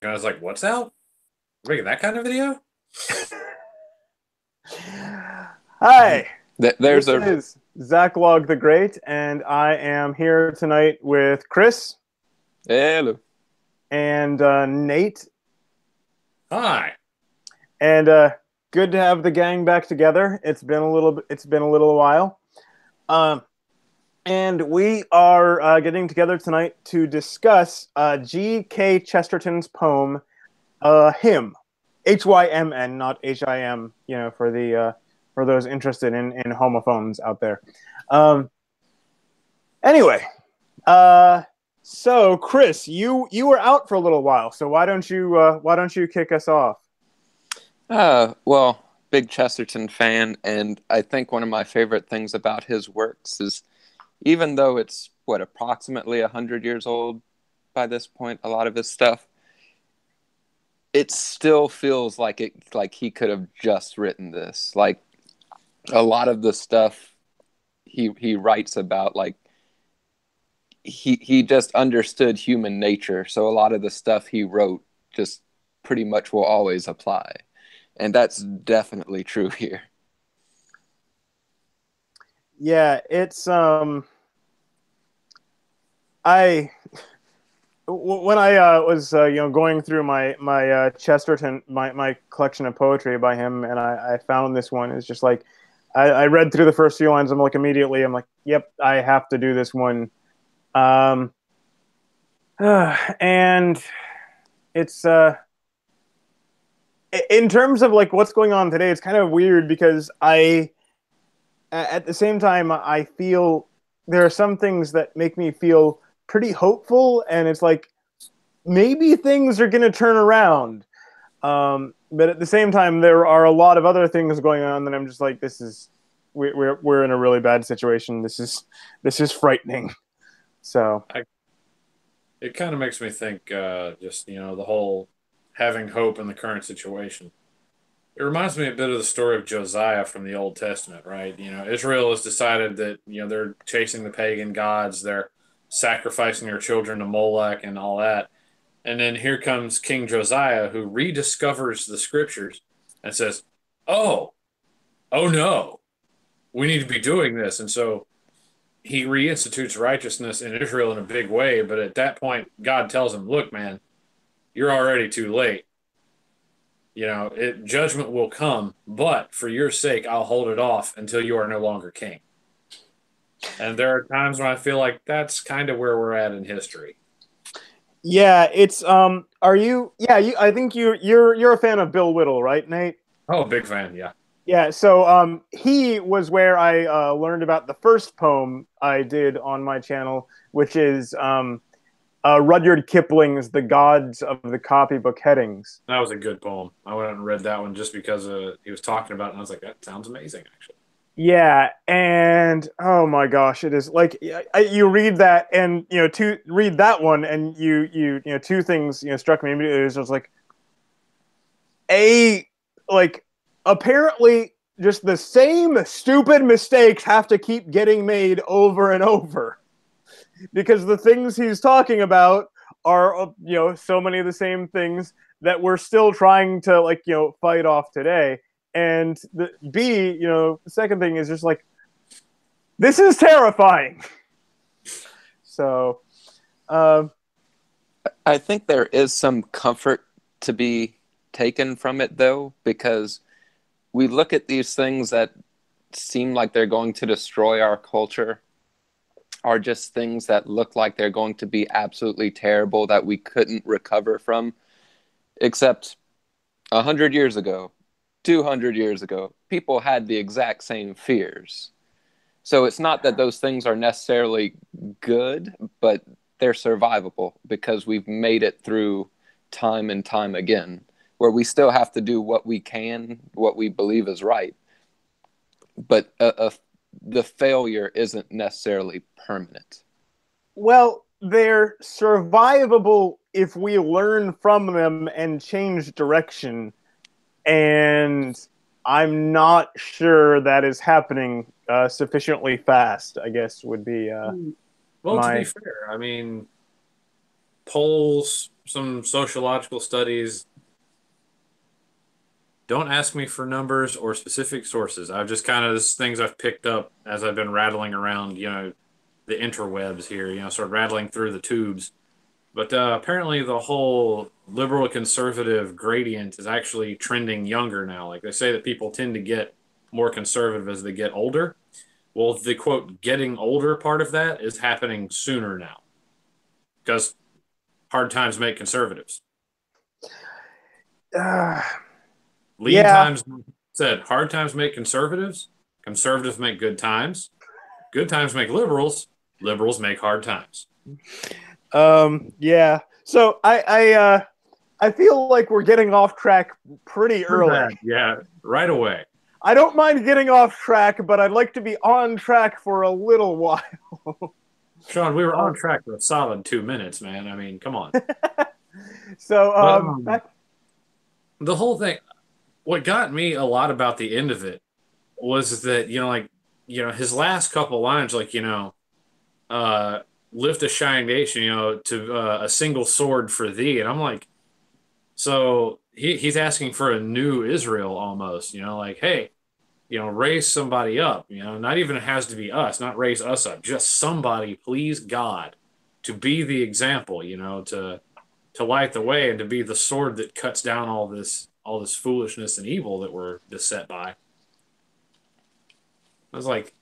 And I was like, what's out? We're making that kind of video? Hi, There's this a is Zach Log the Great, and I am here tonight with Chris hello. and Nate, Hi. and good to have the gang back together. It's been a little while, um, and we are getting together tonight to discuss G.K. Chesterton's poem, "Hymn," Hymn, not Him. You know, for those interested in homophones out there. Um, Anyway, uh, so Chris, you were out for a little while, so why don't you kick us off? Well, big Chesterton fan, and I think one of my favorite things about his works is even though it's approximately 100 years old by this point, a lot of his stuff, it still feels like he could have just written this. Like a lot of the stuff he writes about, like he just understood human nature. So a lot of the stuff he wrote just pretty much will always apply. And that's definitely true here. Yeah, it's I when I was going through my Chesterton my collection of poetry by him, and I found this one. It's just like I read through the first few lines. I'm like, yep, I have to do this one. Um, and it's in terms of like what's going on today, it's kind of weird because at the same time, I feel there are some things that make me feel pretty hopeful, and it's like maybe things are going to turn around. But at the same time, there are a lot of other things going on that I'm just like, we're in a really bad situation. This is frightening. So I, it kind of makes me think, just, the whole having hope in the current situation. It reminds me a bit of the story of Josiah from the Old Testament, right? Israel has decided that, they're chasing the pagan gods, they're sacrificing their children to Molech and all that. And then here comes King Josiah, who rediscovers the scriptures and says, oh, oh no, we need to be doing this. And so he reinstitutes righteousness in Israel in a big way. But at that point, God tells him, look, man, you're already too late. Judgment will come, but for your sake, I'll hold it off until you are no longer king. And there are times when I feel like that's kind of where we're at in history. yeah, it's are you? Yeah, I think you're a fan of Bill Whittle, right, Nate? Oh, big fan. Yeah. Yeah, so he was where I learned about the first poem I did on my channel, which is Rudyard Kipling's "The Gods of the Copybook Headings." That was a good poem. I went out and read that one just because he was talking about it, and I was like, that sounds amazing, actually. Yeah, and oh my gosh, it is like you read that, and to read that one, and two things struck me immediately. It was just like a like apparently just the same stupid mistakes have to keep getting made over and over because the things he's talking about are so many of the same things that we're still trying to fight off today. And the the second thing is just like this is terrifying. So um I think there is some comfort to be taken from it, though, because we look at these things that seem like they're going to destroy our culture are just things that look like they're going to be absolutely terrible that we couldn't recover from, except 100 years ago, 200 years ago, people had the exact same fears. So it's not that those things are necessarily good, but they're survivable because we've made it through time and time again, where we still have to do what we can, what we believe is right. But the failure isn't necessarily permanent. well, they're survivable if we learn from them and change direction, and I'm not sure that is happening sufficiently fast. I guess would be Well, to be my fair, I mean, polls some sociological studies. Don't ask me for numbers or specific sources. I've just kind of this things I've picked up as I've been rattling around, the interwebs here, sort of rattling through the tubes. But apparently, the whole liberal conservative gradient is actually trending younger now. Like they say that people tend to get more conservative as they get older. Well, the quote, getting older part of that is happening sooner now because hard times make conservatives. Uh, Lean yeah. times said hard times make conservatives, conservatives make good times make liberals, liberals make hard times. Yeah. So I feel like we're getting off track pretty Pretty early. bad. Yeah, right away. I don't mind getting off track, but I'd like to be on track for a little while. Sean, we were on track for a solid 2 minutes, man. I mean, come on. So But back. the whole thing, what got me a lot about the end of it was that, his last couple lines, like, uh, lift a shining nation, to a single sword for thee. And I'm like, so he's asking for a new Israel almost, like, hey, raise somebody up, not even it has to be us, not raise us up, just somebody, please God, to be the example, to light the way and to be the sword that cuts down all this foolishness and evil that we're beset by. I was like,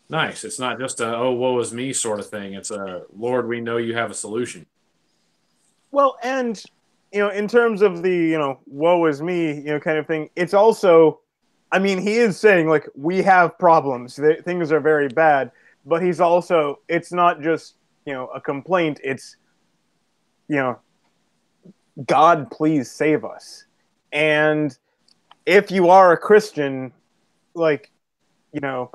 nice. It's not just a, oh, woe is me sort of thing. It's a, Lord, we know you have a solution. Well, and in terms of the woe is me kind of thing, it's also, I mean, he is saying like we have problems, things are very bad, but he's also, it's not just a complaint. It's you know God, please save us. And if you are a Christian, like you know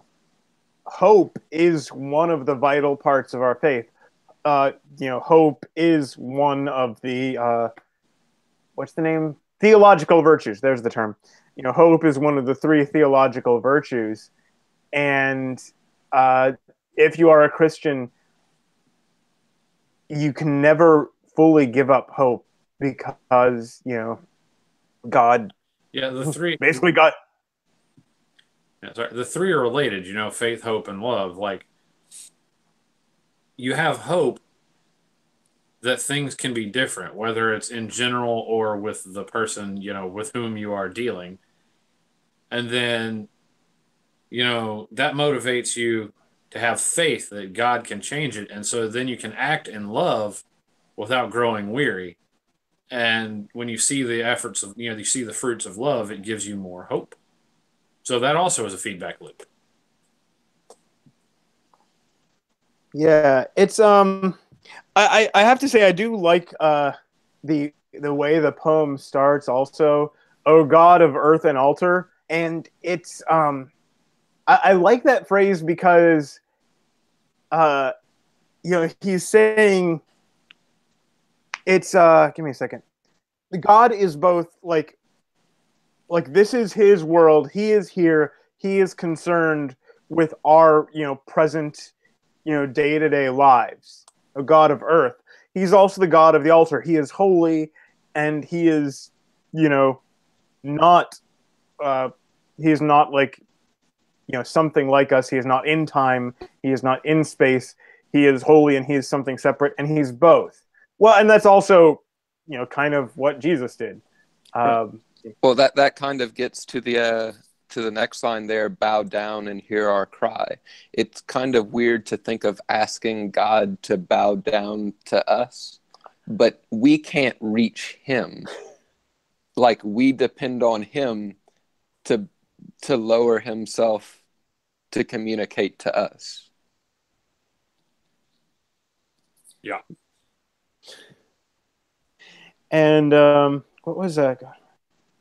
hope is one of the vital parts of our faith. Hope is one of the what's the name? Theological virtues. There's the term. Hope is one of the three theological virtues, and uh, if you are a Christian, you can never fully give up hope because God Yeah, the three. basically got. Yeah, sorry, the three are related. Faith, hope, and love. Like you have hope that things can be different, whether it's in general or with the person with whom you are dealing, and then that motivates you to have faith that God can change it, and so then you can act in love without growing weary. And when you see the efforts of you see the fruits of love, it gives you more hope. So that also is a feedback loop. Yeah, it's I have to say I do like the way the poem starts also. O God of earth and altar, and it's I like that phrase because uh he's saying it's give me a second. The God is both like this is his world. He is here. He is concerned with our present day-to-day lives. A God of earth. He's also the God of the altar. He is holy, and he is not uh he is not like something like us. He is not in time. He is not in space. He is holy, and he is something separate, and he's both. Well, and that's also kind of what Jesus did. um Well, that kind of gets to the next line there, bow down and hear our cry. It's kind of weird to think of asking God to bow down to us, but we can't reach him. Like we depend on him to lower himself to communicate to us. Yeah. And what was that?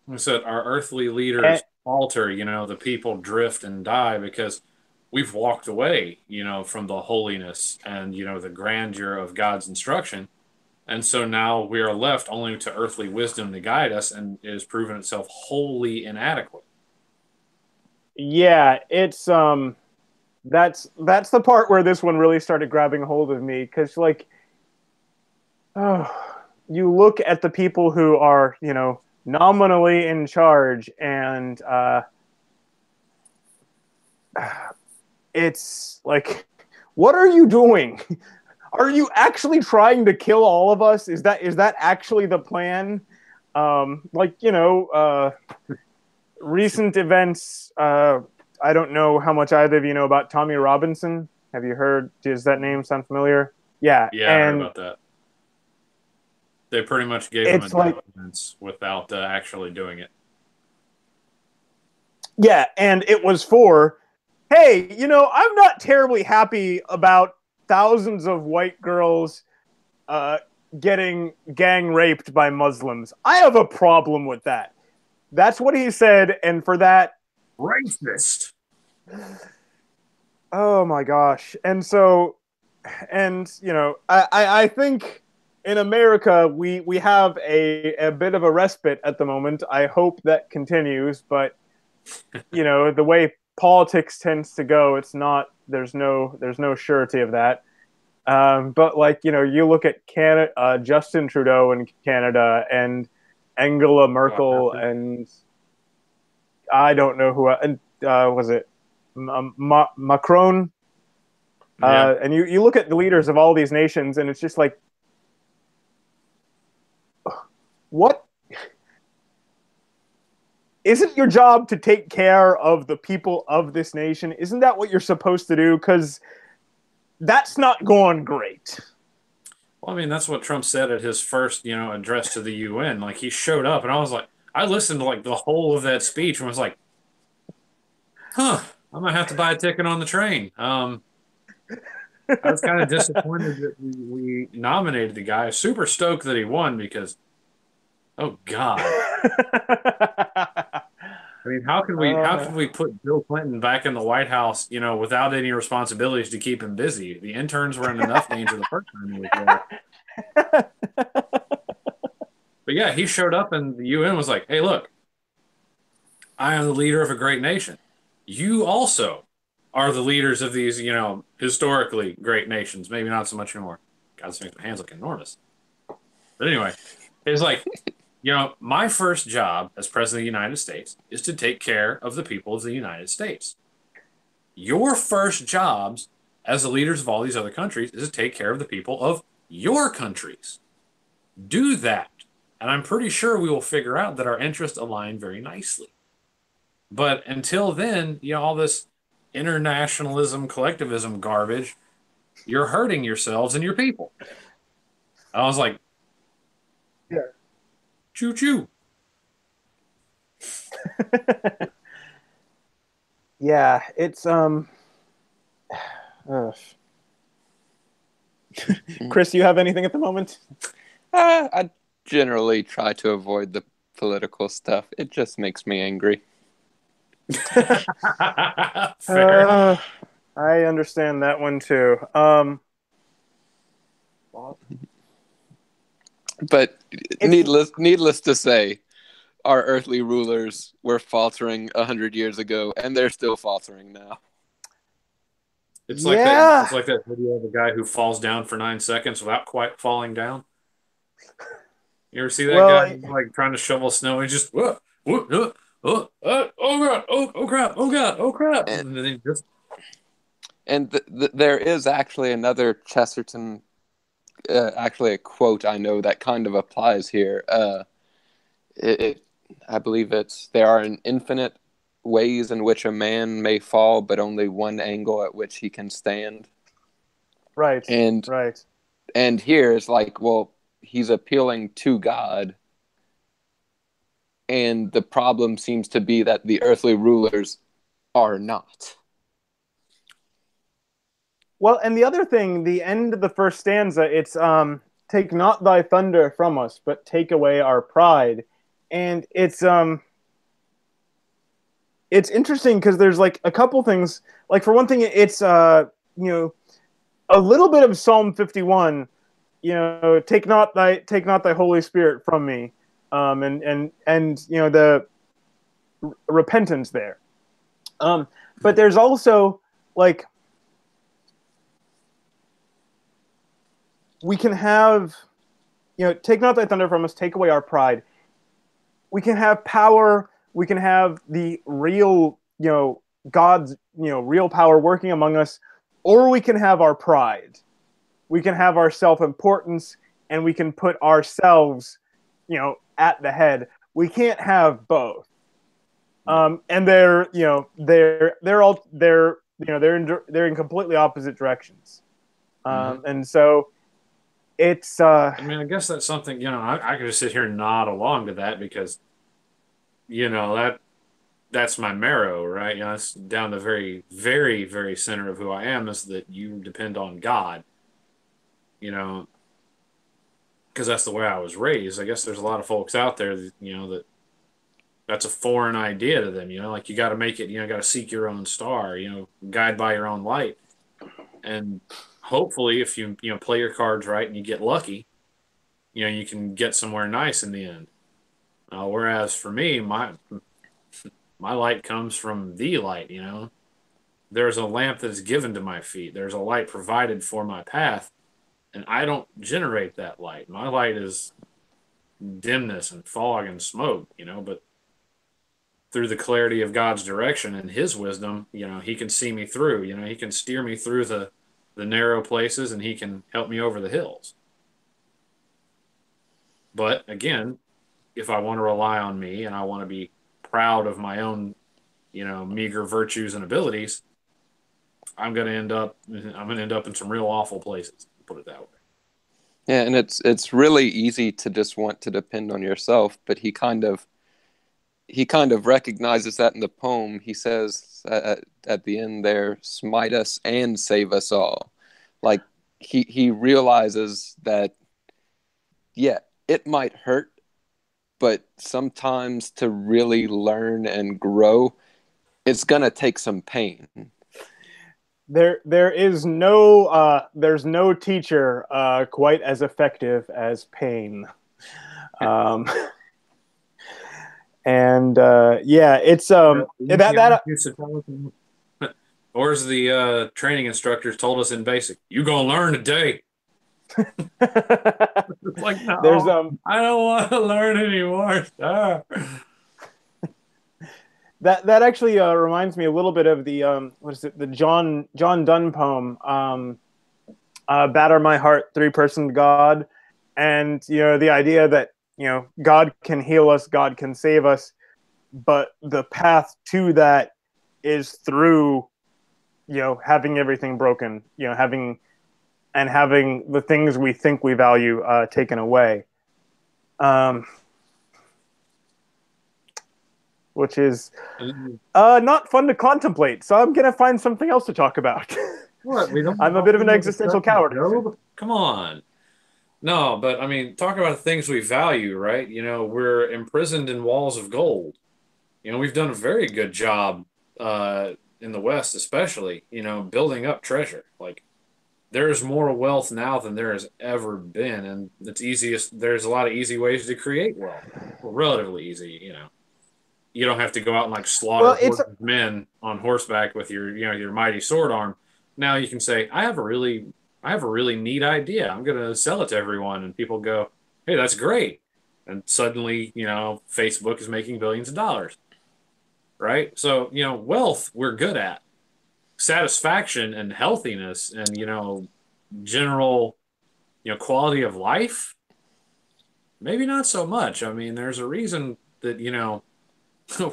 We said our earthly leaders falter, the people drift and die because we've walked away, from the holiness and, the grandeur of God's instruction. And so now we are left only to earthly wisdom to guide us, and it has proven itself wholly inadequate. Yeah, it's that's the part where this one really started grabbing hold of me because oh you look at the people who are, nominally in charge, and it's like, what are you doing? Are you actually trying to kill all of us? Is that actually the plan? Recent events. I don't know how much either of you know about Tommy Robinson. Have you heard? Does that name sound familiar? Yeah, Yeah, I heard and about that. They pretty much gave him a it's like, defense without actually doing it. yeah, and it was for, hey, I'm not terribly happy about thousands of white girls uh, getting gang raped by Muslims. I have a problem with that. That's what he said, and for that, Racist. oh my gosh. And so, and I think in America we have a bit of a respite at the moment. I hope that continues, but the way politics tends to go, it's not. There's no surety of that. But like you look at Canada, Justin Trudeau in Canada, and Angela Merkel, and I don't know who. And was it Macron? Yeah. And you look at the leaders of all these nations, and it's just like, what? Isn't your job to take care of the people of this nation? Isn't that what you're supposed to do? Because that's not going great. Well, I mean, that's what Trump said at his first, address to the UN. Like, he showed up, and I was like, I listened to like the whole of that speech, and was like, huh, I might have to buy a ticket on the train. I was kind of disappointed that we nominated the guy. Super stoked that he won because, oh God. I mean, how could we put Bill Clinton back in the White House, without any responsibilities to keep him busy? The interns were in enough danger the first time he was there. But yeah, he showed up and the UN was like, "Hey, look, I am the leader of a great nation. You also are the leaders of these, historically great nations. Maybe not so much anymore. God, this makes my hands look enormous. But anyway, it's like, my first job as president of the United States is to take care of the people of the United States. Your first jobs as the leaders of all these other countries is to take care of the people of your countries. Do that. And I'm pretty sure we will figure out that our interests align very nicely. But until then, all this internationalism, collectivism garbage, you're hurting yourselves and your people." I was like, Yeah. choo choo. Yeah, it's Chris, you have anything at the moment? I generally try to avoid the political stuff. It just makes me angry. Fair. I understand that one too. But needless to say, our earthly rulers were faltering 100 years ago, and they're still faltering now. It's like that. It's like that video of a guy who falls down for 9 seconds without quite falling down. You ever see that guy? He's like trying to shovel snow. He just oh god, oh crap, oh god, oh crap, and then he just. And there is actually another Chesterton, actually a quote I know that kind of applies here. I believe there are an infinite ways in which a man may fall, but only one angle at which he can stand. Right. Right. And here it's like, well, he's appealing to God, and the problem seems to be that the earthly rulers are not. Well, and the other thing, the end of the first stanza, it's take not thy thunder from us, but take away our pride. And it's interesting because there's like a couple things. Like for one thing, it's a little bit of Psalm 51. Take not thy Holy Spirit from me, and the repentance there. But there's also like, we can have take not thy thunder from us, take away our pride. We can have power. We can have the real, God's, real power working among us, or we can have our pride. We can have our self-importance, and we can put ourselves, at the head. We can't have both. And they're in completely opposite directions. And so it's. I mean, I guess that's something, I could just sit here and nod along to that because, that's my marrow, right? It's down the very, very, very center of who I am is that you depend on God, because that's the way I was raised. I guess there's a lot of folks out there that, that's a foreign idea to them, like you got to make it, got to seek your own star, guide by your own light. And hopefully if you, play your cards right and you get lucky, you can get somewhere nice in the end. Whereas for me, my light comes from the light, There's a lamp that is given to my feet. There's a light provided for my path, and I don't generate that light. My light is dimness and fog and smoke, but through the clarity of God's direction and his wisdom, he can see me through, he can steer me through the narrow places and he can help me over the hills. But again, if I want to rely on me and I want to be proud of my own, meager virtues and abilities, I'm going to end up in some real awful places, put it that way. Yeah, and it's really easy to just want to depend on yourself, but he kind of recognizes that in the poem. He says at the end there, smite us and save us all. Like he realizes that, yeah, it might hurt, but sometimes to really learn and grow, it's going to take some pain. There's no teacher quite as effective as pain. And it's or as the training instructors told us in basic, you gonna learn today. Like, no, I don't want to learn anymore. That actually reminds me a little bit of the what is it, the John Donne poem, "Batter My Heart, Three-Personed God," and the idea that God can heal us, God can save us, but the path to that is through having everything broken, having the things we think we value taken away. Which is not fun to contemplate. So I'm going to find something else to talk about. What? I'm a bit of an existential coward. Come on. No, but I mean, talk about the things we value, right? We're imprisoned in walls of gold. We've done a very good job in the West, especially, building up treasure. Like, there's more wealth now than there has ever been. And there's a lot of easy ways to create wealth. Well, relatively easy, You don't have to go out and slaughter men on horseback with your mighty sword arm. Now you can say, I have a really neat idea. I'm going to sell it to everyone. And people go, hey, that's great. And suddenly, Facebook is making billions of dollars. Right? So, wealth we're good at. Satisfaction and healthiness and, general, quality of life, maybe not so much. I mean, there's a reason that,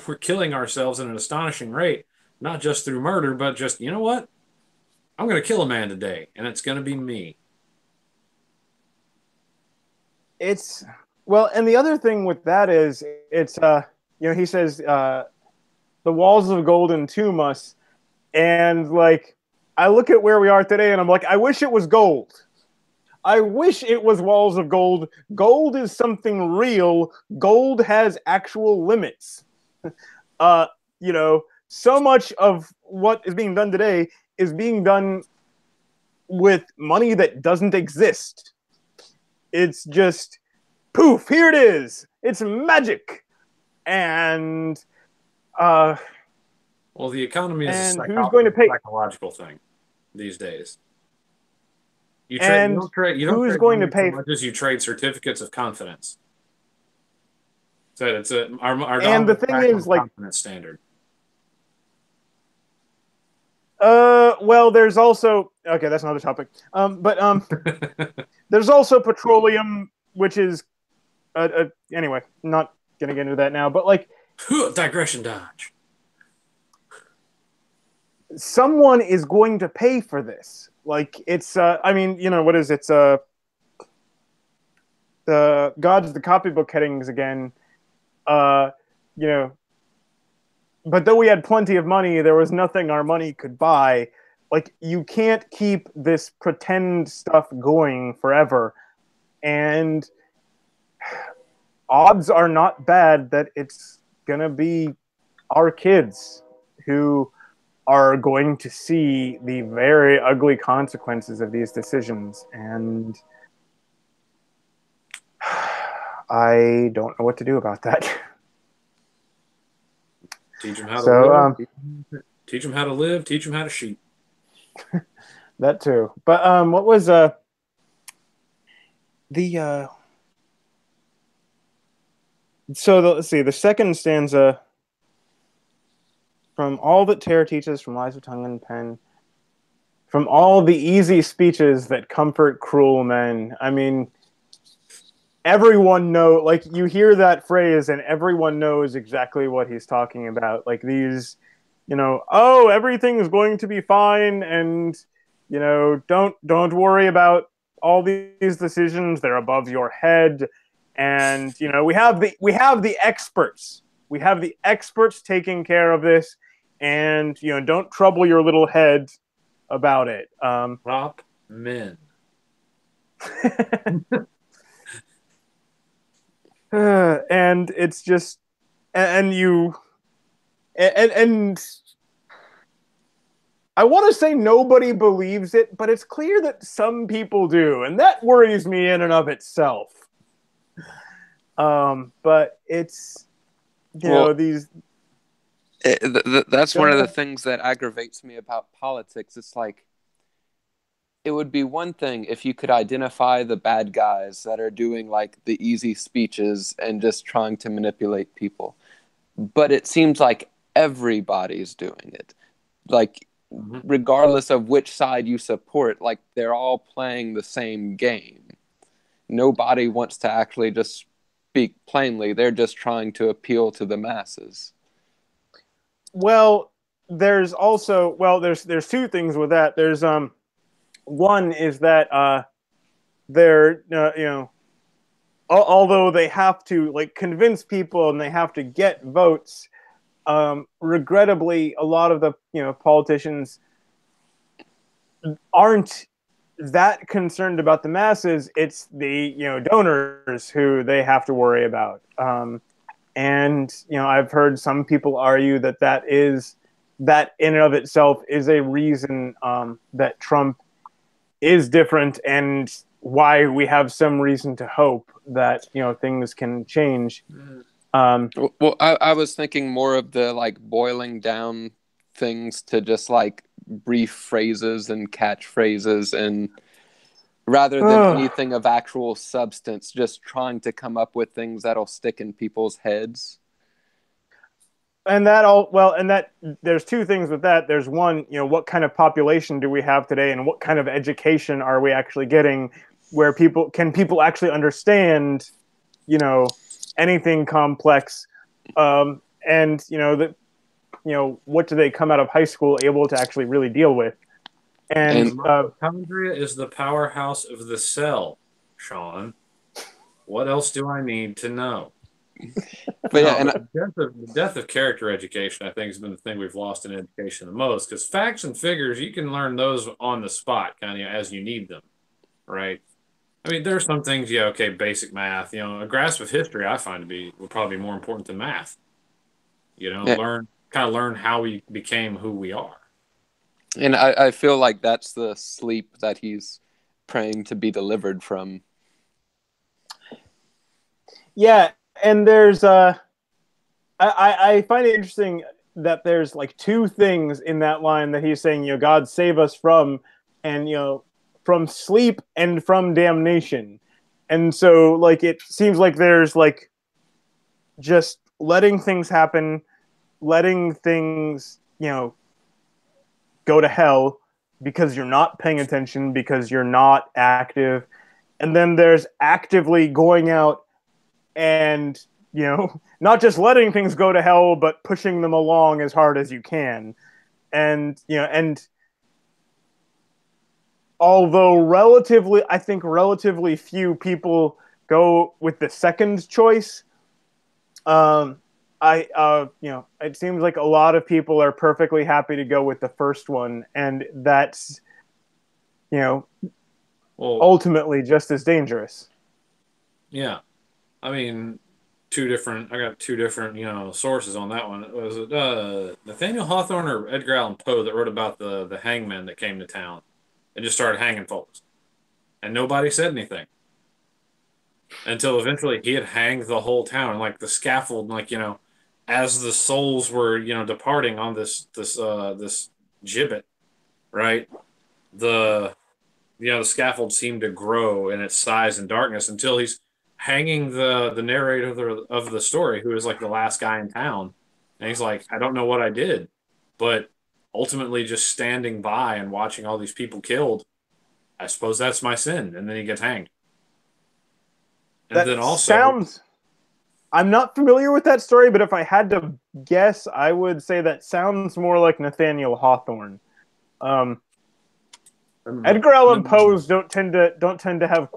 we're killing ourselves at an astonishing rate, not just through murder, but just, you know what? I'm going to kill a man today, and it's going to be me. And the other thing with that is, he says, the walls of gold entomb us, and I look at where we are today, and I'm like, I wish it was gold. I wish it was walls of gold. Gold is something real. Gold has actual limits. So much of what is being done today is being done with money that doesn't exist. It's just poof, here it is. It's magic. And well, the economy is a who's going to pay? psychological thing these days. You And don't trade who's going to money so pay? much as you trade certificates of confidence. So our And the dollar thing back on is, like, confidence standard. well, there's also okay, that's another topic. But there's also petroleum, which is anyway, not gonna get into that now. But like, Digression dodge. someone is going to pay for this. Like, it's I mean, what is it? It's the copybook headings again. Uh, you know, but though we had plenty of money, there was nothing our money could buy. Like, you can't keep this pretend stuff going forever, and odds are not bad that it's gonna be our kids who are going to see the very ugly consequences of these decisions, and I don't know what to do about that. Teach them how to So live. Teach them how to live. Teach them how to shoot. that too. But what was the let's see, the second stanza, from all that terror teaches, from lies of tongue and pen, from all the easy speeches that comfort cruel men. I mean, everyone like, you hear that phrase and everyone knows exactly what he's talking about. Like, these, oh, everything's going to be fine, and don't worry about all these decisions, they're above your head. And we have the experts. We have the experts taking care of this, and don't trouble your little head about it. Prop men. And it's just, and you, and I want to say nobody believes it, but it's clear that some people do, and that worries me in and of itself. But it's, Well, these. that's one of the things that aggravates me about politics. It's like, it would be one thing if you could identify the bad guys that are doing like the easy speeches and just trying to manipulate people. But it seems like everybody's doing it. Like, regardless of which side you support, like, they're all playing the same game. Nobody wants to actually just speak plainly. They're just trying to appeal to the masses. Well, there's there's two things with that. There's one is that they're although they have to, like, convince people and they have to get votes, regrettably a lot of the politicians aren't that concerned about the masses. It's the donors who they have to worry about. And I've heard some people argue that in and of itself is a reason that Trump is different, and why we have some reason to hope that things can change. Well, I was thinking more of the, like, boiling down things to just like brief phrases and catchphrases, and rather than anything of actual substance, just trying to come up with things that'll stick in people's heads. And that there's two things with that. There's one, what kind of population do we have today, and what kind of education are we actually getting, where people actually understand, anything complex, and what do they come out of high school able to actually really deal with? And Mitochondria is the powerhouse of the cell, Sean. What else do I need to know? But yeah, and the death of character education, I think, has been the thing we've lost in education the most. Because facts and figures, you can learn those on the spot, kind of as you need them, right? I mean, there are some things, yeah, okay, basic math. A grasp of history, I find would probably be more important than math. yeah, learn how we became who we are. and I feel like that's the sleep that he's praying to be delivered from. Yeah, and there's I find it interesting that there's like two things in that line that he's saying, God save us from, and from sleep and from damnation. And so like it seems like there's like just letting things happen, letting things, go to hell because you're not paying attention, because you're not active. And then there's actively going out and, not just letting things go to hell, but pushing them along as hard as you can. And although I think relatively few people go with the second choice, it seems like a lot of people are perfectly happy to go with the first one, and that's, Well, ultimately just as dangerous. yeah. I mean, I got two different, sources on that one. Was it Nathaniel Hawthorne or Edgar Allan Poe that wrote about the hangman that came to town and just started hanging folks, and nobody said anything until eventually he had hanged the whole town, like the scaffold, like as the souls were departing on this gibbet, right? The the scaffold seemed to grow in its size and darkness until he's hanging the narrator of the story, who is like the last guy in town, and he's like, I don't know what I did, but ultimately just standing by and watching all these people killed, I suppose that's my sin, and then he gets hanged. And then That also, sounds. I'm not familiar with that story, but if I had to guess, I would say that sounds more like Nathaniel Hawthorne. Edgar Allan Poe's don't tend to have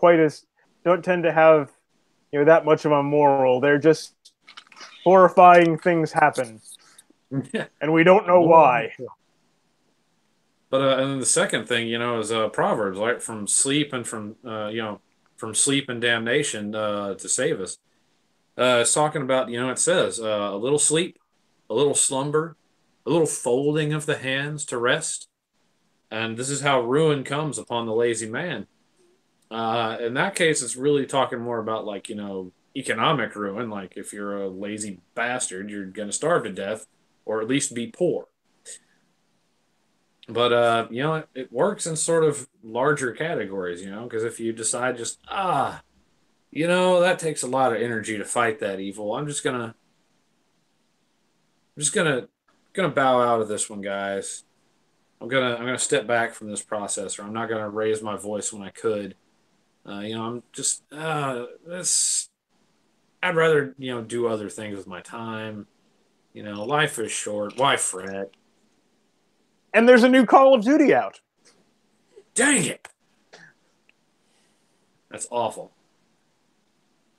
that much of a moral. They're just horrifying things happen, and we don't know why. But and then the second thing, is Proverbs, right? From sleep and from sleep and damnation to save us. It's talking about, it says a little sleep, a little slumber, a little folding of the hands to rest, and this is how ruin comes upon the lazy man. In that case, it's really talking more about like economic ruin. Like if you're a lazy bastard, you're gonna starve to death, or at least be poor. But it works in sort of larger categories, because if you decide just that takes a lot of energy to fight that evil. I'm just gonna bow out of this one, guys. I'm gonna step back from this process, or I'm not gonna raise my voice when I could. I'm just this. I'd rather do other things with my time. Life is short. Why fret? And there's a new Call of Duty out. Dang it! That's awful.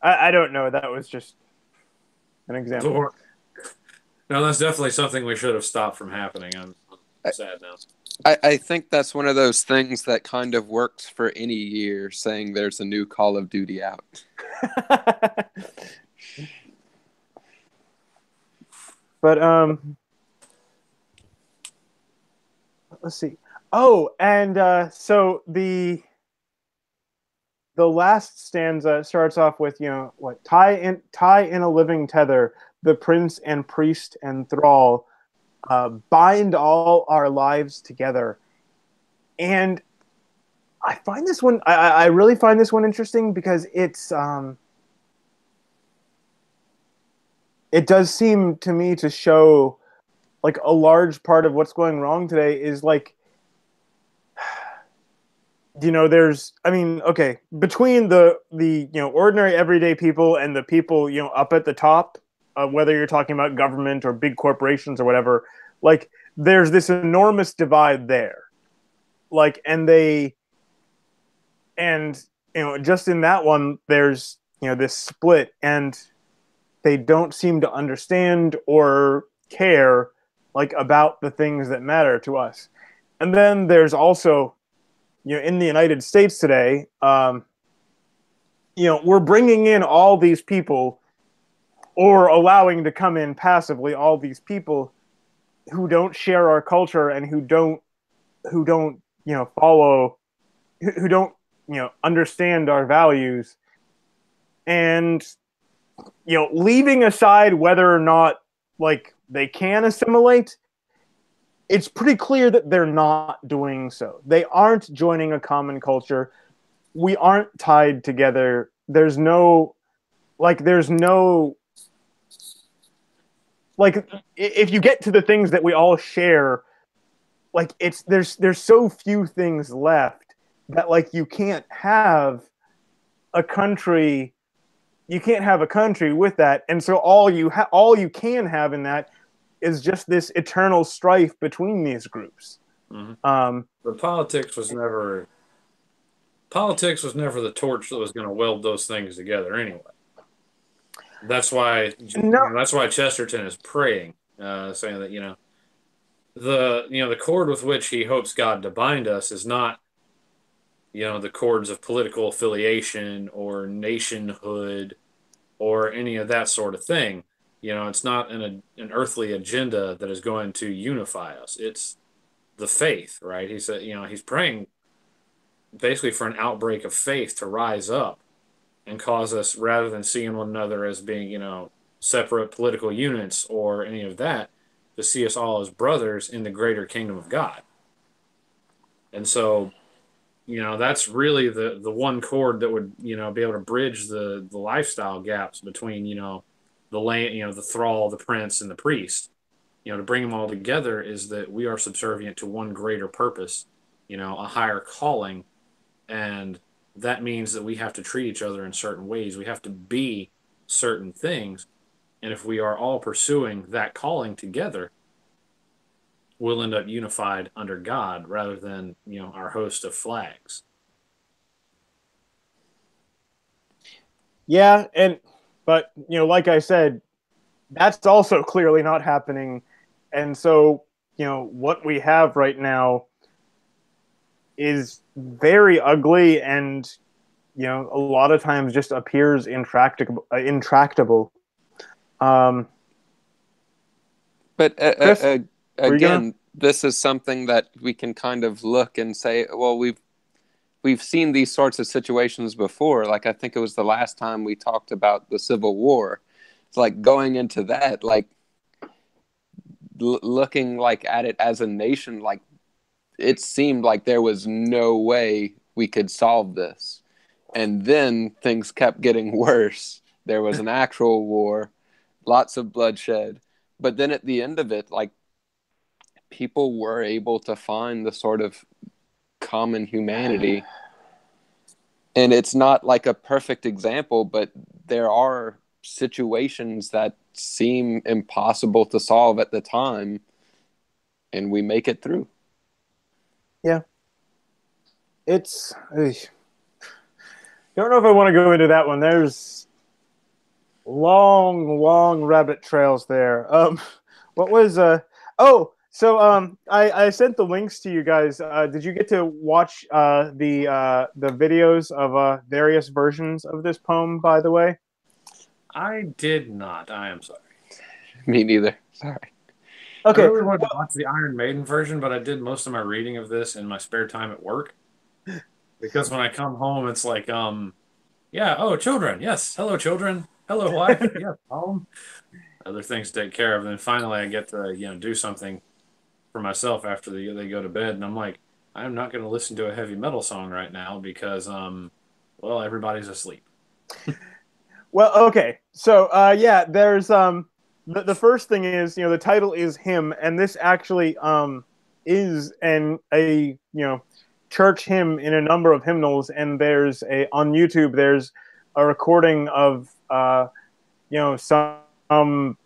I don't know. That was just an example. No, that's definitely something we should have stopped from happening. I'm sad now. I think that's one of those things that kind of works for any year, saying there's a new Call of Duty out. But let's see. Oh, and so the last stanza starts off with what tie in a living tether the prince and priest and thrall, bind all our lives together. And I find this one I really find this one interesting because it does seem to me to show like a large part of what's going wrong today is like okay, between the ordinary everyday people and the people up at the top, whether you're talking about government or big corporations or whatever, like there's this enormous divide there, like just in that one there's this split, and they don't seem to understand or care like about the things that matter to us. And then there's also in the United States today, we're bringing in all these people, or allowing to come in passively all these people who don't share our culture and who don't follow, who don't understand our values, and leaving aside whether or not like they can assimilate, it's pretty clear that they're not doing so. They aren't joining a common culture. We aren't tied together. There's no like if you get to the things that we all share, like there's so few things left that like you can't have a country with that. And so all you can have in that is just this eternal strife between these groups. But politics was never the torch that was going to weld those things together anyway. That's why that's why Chesterton is praying, saying that the cord with which he hopes God to bind us is not the cords of political affiliation or nationhood or any of that sort of thing. It's not an earthly agenda that is going to unify us. It's the faith, right? He said, he's praying basically for an outbreak of faith to rise up and cause us, rather than seeing one another as being, separate political units or any of that, to see us all as brothers in the greater kingdom of God. And so, that's really the one chord that would, be able to bridge the lifestyle gaps between, the land, the thrall, the prince, and the priest. To bring them all together is that we are subservient to one greater purpose, a higher calling. And that means that we have to treat each other in certain ways. We have to be certain things. And if we are all pursuing that calling together, we'll end up unified under God rather than, our host of flags. Yeah, but like I said, that's also clearly not happening. And so, what we have right now is very ugly and, a lot of times just appears intractable. But Chris, again, this is something that we can kind of look and say, well, we've seen these sorts of situations before. Like, I think it was the last time we talked about the Civil War. It's like going into that, like looking like at it as a nation, like it seemed like there was no way we could solve this. And then things kept getting worse. There was an actual war, lots of bloodshed. But then at the end of it, like, people were able to find the sort of common humanity. And it's not like a perfect example, but there are situations that seem impossible to solve at the time, and we make it through. Yeah. Don't know if I want to go into that one. There's long rabbit trails there. What was I sent the links to you guys. Did you get to watch the videos of various versions of this poem, by the way? I did not. I am sorry. Me neither. Sorry. Okay. I really wanted to watch the Iron Maiden version, but I did most of my reading of this in my spare time at work. Because when I come home, it's like, children, yes, hello, children, hello, wife, yes, home. Other things to take care of. And then finally, I get to, do something for myself after they go to bed. And I'm like, I'm not going to listen to a heavy metal song right now because, everybody's asleep. Well, okay. So, there's the first thing is, the title is Hymn, and this actually is a church hymn in a number of hymnals, and there's on YouTube there's a recording of some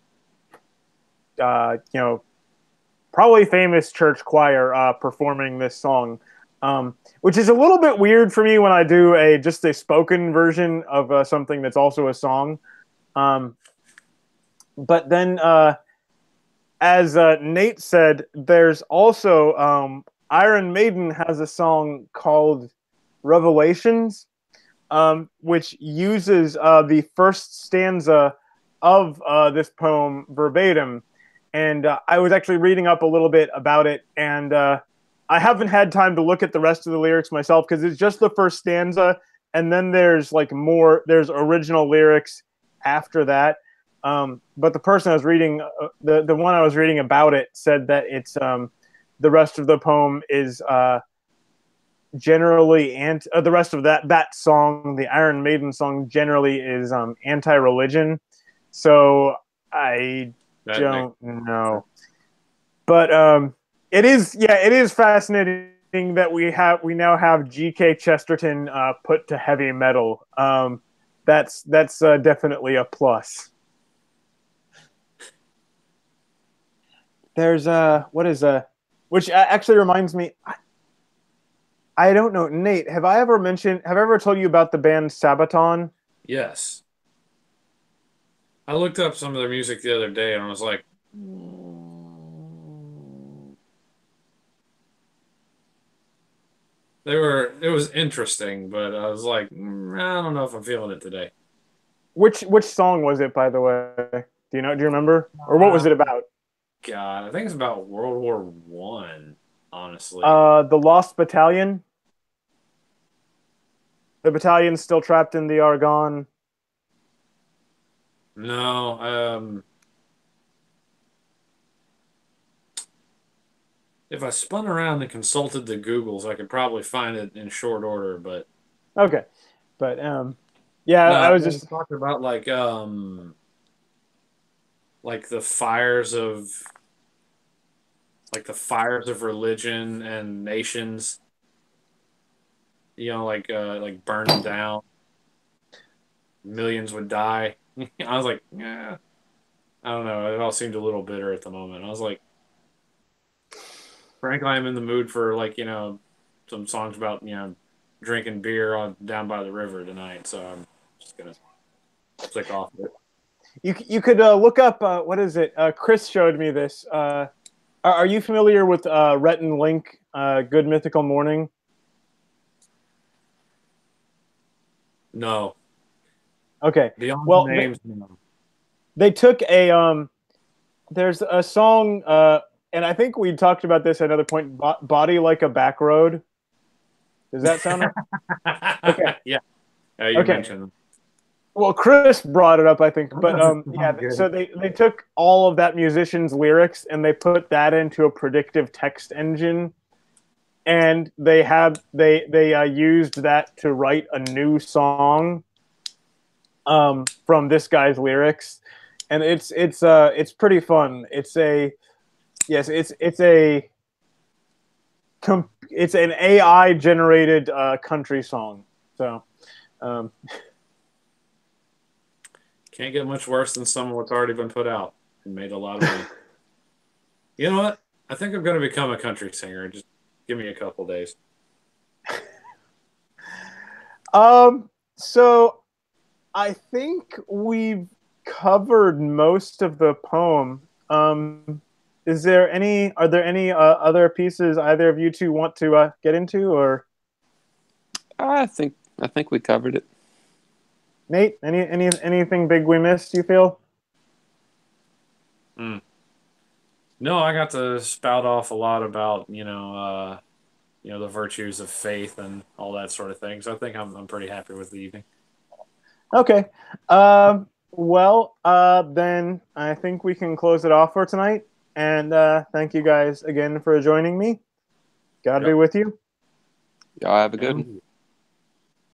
probably famous church choir performing this song, which is a little bit weird for me when I do just a spoken version of something that's also a song. But then, as Nate said, there's also Iron Maiden has a song called Revelations, which uses the first stanza of this poem verbatim. And I was actually reading up a little bit about it, and I haven't had time to look at the rest of the lyrics myself because it's just the first stanza, and then there's there's original lyrics after that. But the person I was reading, the one I was reading about it, said that it's the rest of the poem is generally the rest of that song, the Iron Maiden song, generally is anti-religion. So I That makes don't know, but it is fascinating that we now have G.K. Chesterton put to heavy metal. That's definitely a plus. There's what is which actually reminds me. I don't know, Nate. Have I ever told you about the band Sabaton? yes. I looked up some of their music the other day and I was like, it was interesting, but I was like, I don't know if I'm feeling it today. Which song was it, by the way? Do you know? Do you remember? Or what was Uh, it about? God, I think it's about World War One, honestly. The Lost Battalion. The battalion's still trapped in the Argonne. No, if I spun around and consulted the Googles, I could probably find it in short order, but Okay, but yeah, I no, was we're just talking about like the fires of religion and nations, like burning down, millions would die. I was like, yeah, I don't know. It all seemed a little bitter at the moment. I was like, frankly, I'm in the mood for some songs about drinking beer on down by the river tonight. So I'm just gonna click off it. you could look up what is it? Chris showed me this. Are you familiar with Rhett and Link? Good Mythical Morning. No, Okay, beyond the well names. No. they took a there's a song and I think we talked about this at another point. Body Like a Back Road. Does that sound right? Okay. Yeah, you Okay. mentioned. Well, Chris brought it up, I think, but yeah. Good. So they took all of that musician's lyrics and they put that into a predictive text engine, and they used that to write a new song from this guy's lyrics, and it's pretty fun. It's a yes, it's an AI generated country song. So. Um, Can't get much worse than some of what's already been put out and made a lot of money. You know what? I think I'm going to become a country singer. Just give me a couple days. So I think we've covered most of the poem. Are there any other pieces either of you two want to get into, or I think we covered it. Nate? Anything big we missed, you feel? Mm. No, I got to spout off a lot about the virtues of faith and all that sort of thing. So I think I'm pretty happy with the evening. Okay. Well, then I think we can close it off for tonight. And thank you guys again for joining me. God be Yep. with you. Y'all have a good one. And